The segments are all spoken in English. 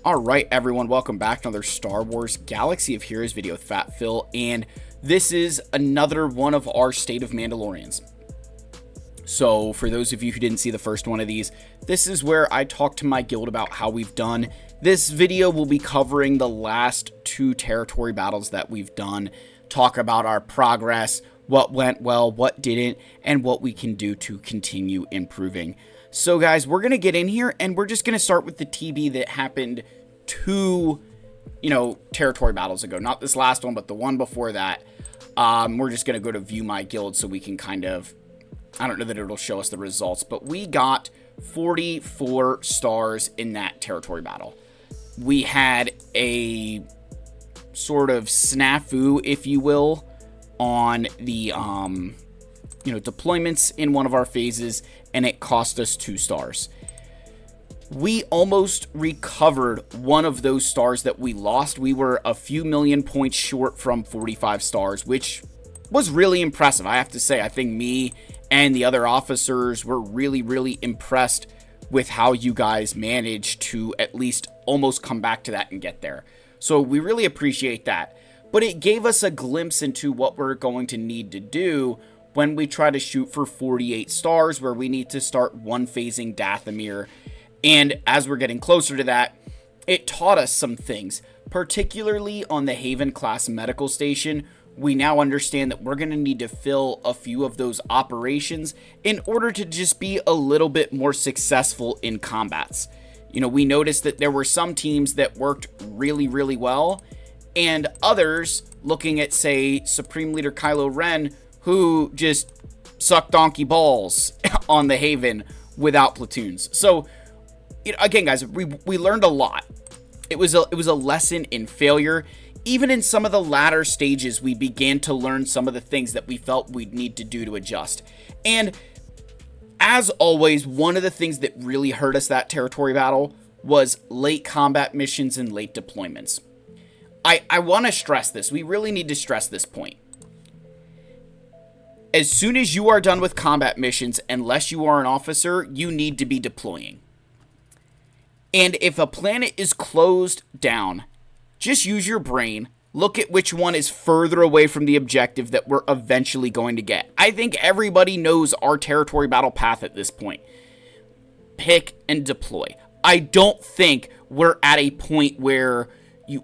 Alright everyone, welcome back to another Star Wars Galaxy of Heroes video with Fat Phil, and this is another one of our State of Mandalorians. So for those of you who didn't see the first one of these, this is where I talk to my guild about how we've done. This video will be covering the last two territory battles that we've done, talk about our progress, what went well, what didn't, and what we can do to continue improving. So guys, we're going to get in here and we're just going to start with the TB that happened two, territory battles ago. Not this last one, but the one before that. We're just going to go to view my guild so we can kind of, I don't know that it'll show us the results, but we got 44 stars in that territory battle. We had a sort of snafu, if you will, on the, deployments in one of our phases, and it cost us 2 stars. We almost recovered one of those stars that we lost. We were a few million points short from 45 stars, which was really impressive. I have to say, I think me and the other officers were really, really impressed with how you guys managed to at least almost come back to that and get there. So we really appreciate that. But it gave us a glimpse into what we're going to need to do when we try to shoot for 48 stars, where we need to start one-phasing Dathomir. And as we're getting closer to that, it taught us some things, particularly on the Haven-class medical station. We now understand that we're going to need to fill a few of those operations in order to just be a little bit more successful in combats. We noticed that there were some teams that worked really, really well, and others, looking at, say, Supreme Leader Kylo Ren, who just sucked donkey balls on the Haven without platoons. So, again, guys, we learned a lot. It was a lesson in failure. Even in some of the latter stages, we began to learn some of the things that we felt we'd need to do to adjust. And as always, one of the things that really hurt us that territory battle was late combat missions and late deployments. I want to stress this. We really need to stress this point. As soon as you are done with combat missions, unless you are an officer, you need to be deploying. And if a planet is closed down, just use your brain. Look at which one is further away from the objective that we're eventually going to get. I think everybody knows our territory battle path at this point. Pick and deploy. I don't think we're at a point where you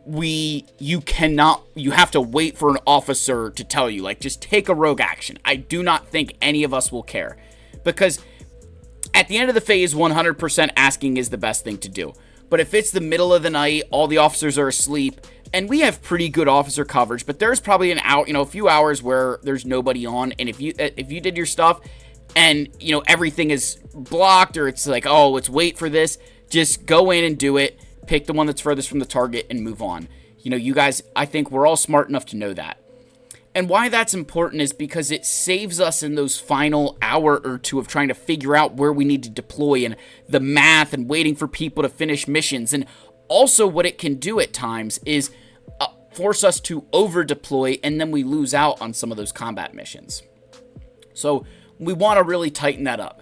have to wait for an officer to tell you, like, just take a rogue action. I do not think any of us will care, because at the end of the phase, 100% asking is the best thing to do. But if it's the middle of the night, all the officers are asleep, and we have pretty good officer coverage, but there's probably a few hours where there's nobody on, and if you did your stuff and everything is blocked, or it's like, oh, let's wait for this, just go in and do it. Pick the one that's furthest from the target and move on. You guys, I think we're all smart enough to know that. And why that's important is because it saves us in those final hour or two of trying to figure out where we need to deploy, and the math and waiting for people to finish missions. And also what it can do at times is force us to over deploy, and then we lose out on some of those combat missions. So we want to really tighten that up.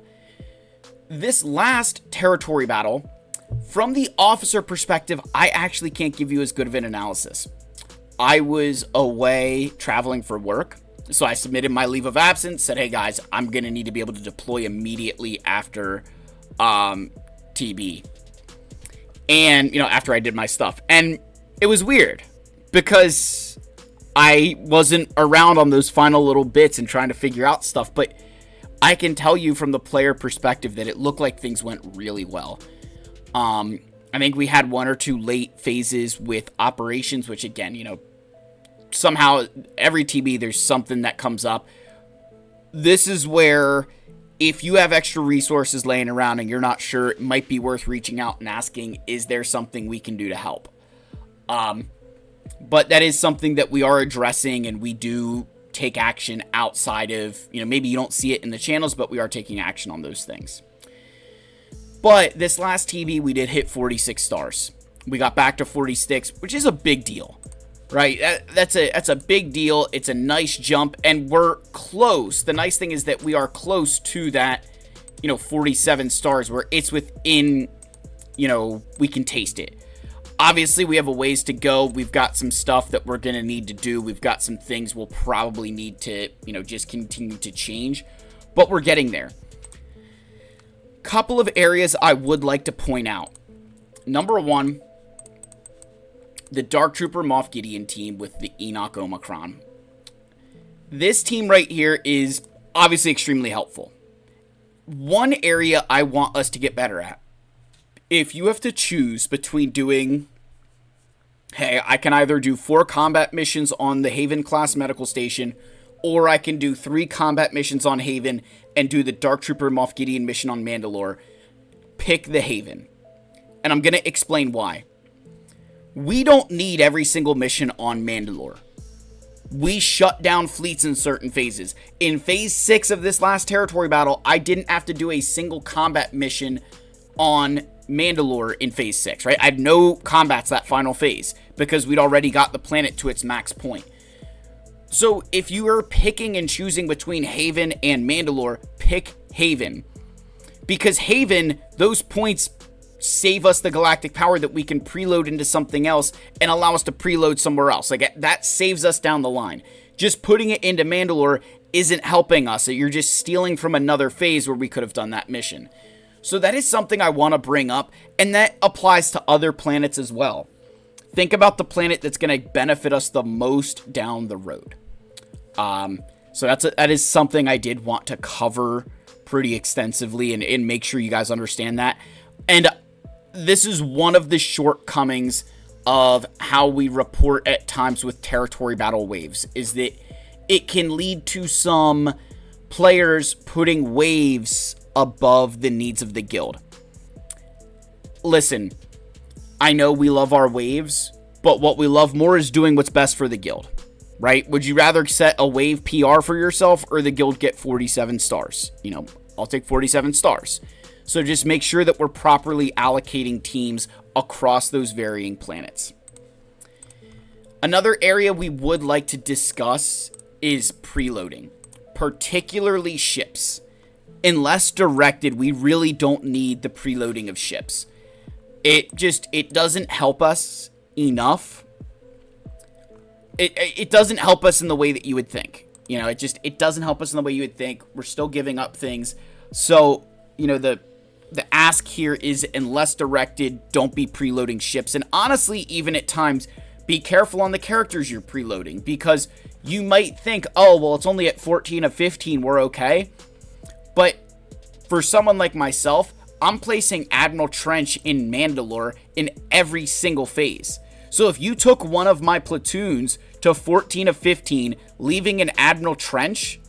This last territory battle, from the officer perspective, I actually can't give you as good of an analysis. I was away traveling for work, so I submitted my leave of absence, said, hey guys, I'm going to need to be able to deploy immediately after TB. And, after I did my stuff. And it was weird, because I wasn't around on those final little bits and trying to figure out stuff, but I can tell you from the player perspective that it looked like things went really well. I think we had 1 or 2 late phases with operations, which again, somehow every TB there's something that comes up. This is where, if you have extra resources laying around and you're not sure, it might be worth reaching out and asking, is there something we can do to help? But that is something that we are addressing, and we do take action outside of, maybe you don't see it in the channels, but we are taking action on those things. But this last TB, we did hit 46 stars. We got back to 46, which is a big deal, right? That's a big deal. It's a nice jump, and we're close. The nice thing is that we are close to that, 47 stars, where it's within, we can taste it. Obviously, we have a ways to go. We've got some stuff that we're going to need to do. We've got some things we'll probably need to, just continue to change. But we're getting there. Couple of areas I would like to point out. Number one, the Dark Trooper Moff Gideon team with the Enoch Omicron. This team right here is obviously extremely helpful. One area I want us to get better at. If you have to choose between doing, hey, I can either do 4 combat missions on the Haven class medical station, or I can do 3 combat missions on Haven and do the Dark Trooper Moff Gideon mission on Mandalore, pick the Haven. And I'm going to explain why. We don't need every single mission on Mandalore. We shut down fleets in certain phases. In phase 6 of this last territory battle, I didn't have to do a single combat mission on Mandalore in phase 6, right? I had no combats that final phase because we'd already got the planet to its max point. So if you are picking and choosing between Haven and Mandalore, pick Haven. Because Haven, those points save us the galactic power that we can preload into something else and allow us to preload somewhere else. Like, that saves us down the line. Just putting it into Mandalore isn't helping us. You're just stealing from another phase where we could have done that mission. So that is something I want to bring up, and that applies to other planets as well. Think about the planet that's going to benefit us the most down the road. So that is something I did want to cover pretty extensively and make sure you guys understand that. And this is one of the shortcomings of how we report at times with territory battle waves, is that it can lead to some players putting waves above the needs of the guild. Listen, I know we love our waves, but what we love more is doing what's best for the guild, right? Would you rather set a wave PR for yourself or the guild get 47 stars? I'll take 47 stars. So just make sure that we're properly allocating teams across those varying planets. Another area we would like to discuss is preloading, particularly ships. Unless directed, we really don't need the preloading of ships. It doesn't help us enough. It doesn't help us in the way that you would think. It doesn't help us in the way you would think. We're still giving up things. So, the ask here is, unless directed, don't be preloading ships. And honestly, even at times, be careful on the characters you're preloading, because you might think, oh, well, it's only at 14 of 15, we're okay. But for someone like myself, I'm placing Admiral Trench in Mandalore in every single phase. So if you took one of my platoons to 14 of 15, leaving an Admiral Trench,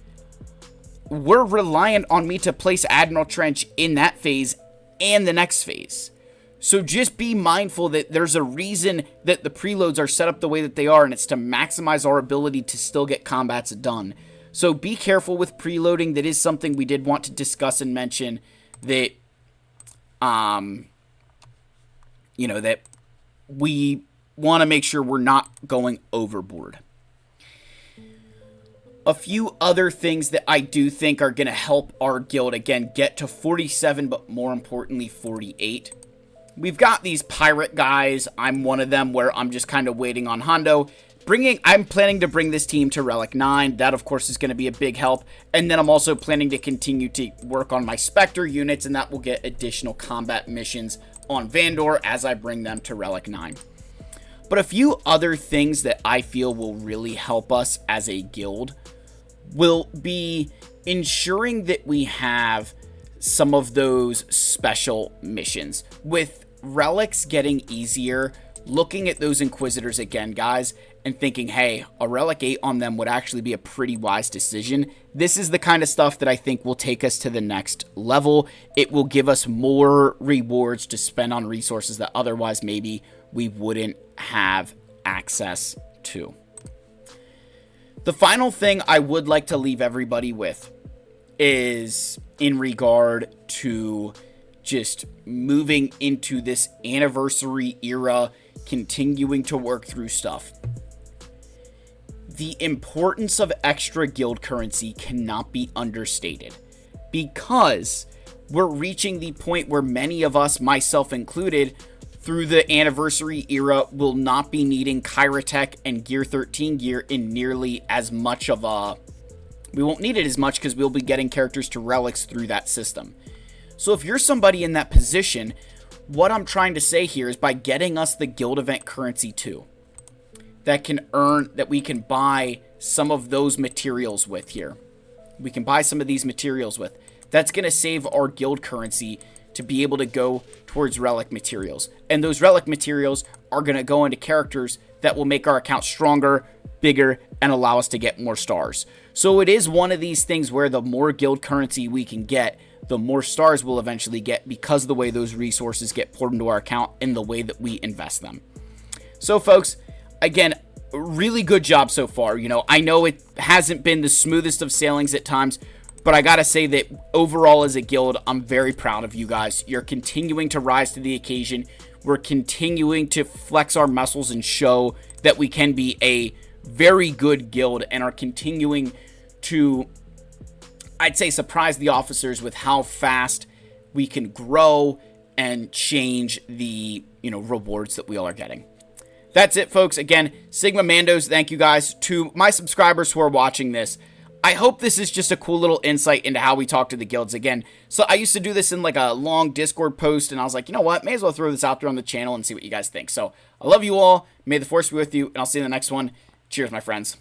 we're reliant on me to place Admiral Trench in that phase and the next phase. So just be mindful that there's a reason that the preloads are set up the way that they are, and it's to maximize our ability to still get combats done. So be careful with preloading. That is something we did want to discuss and mention, that, that we want to make sure we're not going overboard. A few other things that I do think are going to help our guild, again, get to 47, but more importantly, 48. We've got these pirate guys. I'm one of them, where I'm just kind of waiting on Hondo. I'm planning to bring this team to Relic 9. That, of course, is going to be a big help. And then I'm also planning to continue to work on my Spectre units, and that will get additional combat missions on Vandor as I bring them to Relic 9. But a few other things that I feel will really help us as a guild will be ensuring that we have some of those special missions. With relics getting easier, looking at those Inquisitors again, guys, and thinking, hey, a Relic 8 on them would actually be a pretty wise decision. This is the kind of stuff that I think will take us to the next level. It will give us more rewards to spend on resources that otherwise maybe we wouldn't have access to. The final thing I would like to leave everybody with is in regard to just moving into this anniversary era, continuing to work through stuff. The importance of extra guild currency cannot be understated, because we're reaching the point where many of us, myself included, through the anniversary era, will not be needing Kyrotech and Gear 13 gear in nearly as much of a... We won't need it as much because we'll be getting characters to relics through that system. So if you're somebody in that position, what I'm trying to say here is by getting us the guild event currency too, that we can buy some of those materials with here. We can buy some of these materials with. That's going to save our guild currency to be able to go towards relic materials. And those relic materials are going to go into characters that will make our account stronger, bigger, and allow us to get more stars. So it is one of these things where the more guild currency we can get, the more stars we'll eventually get because of the way those resources get poured into our account and the way that we invest them. So folks, again, really good job so far. You know, I know it hasn't been the smoothest of sailings at times, but I gotta say that overall as a guild, I'm very proud of you guys. You're continuing to rise to the occasion. We're continuing to flex our muscles and show that we can be a very good guild and are continuing to, I'd say, surprise the officers with how fast we can grow and change the, rewards that we all are getting. That's it, folks. Again, Sigma Mandos, thank you guys. To my subscribers who are watching this, I hope this is just a cool little insight into how we talk to the guilds. Again, so I used to do this in like a long Discord post, and I was like, you know what? May as well throw this out there on the channel and see what you guys think. So I love you all. May the force be with you, and I'll see you in the next one. Cheers, my friends.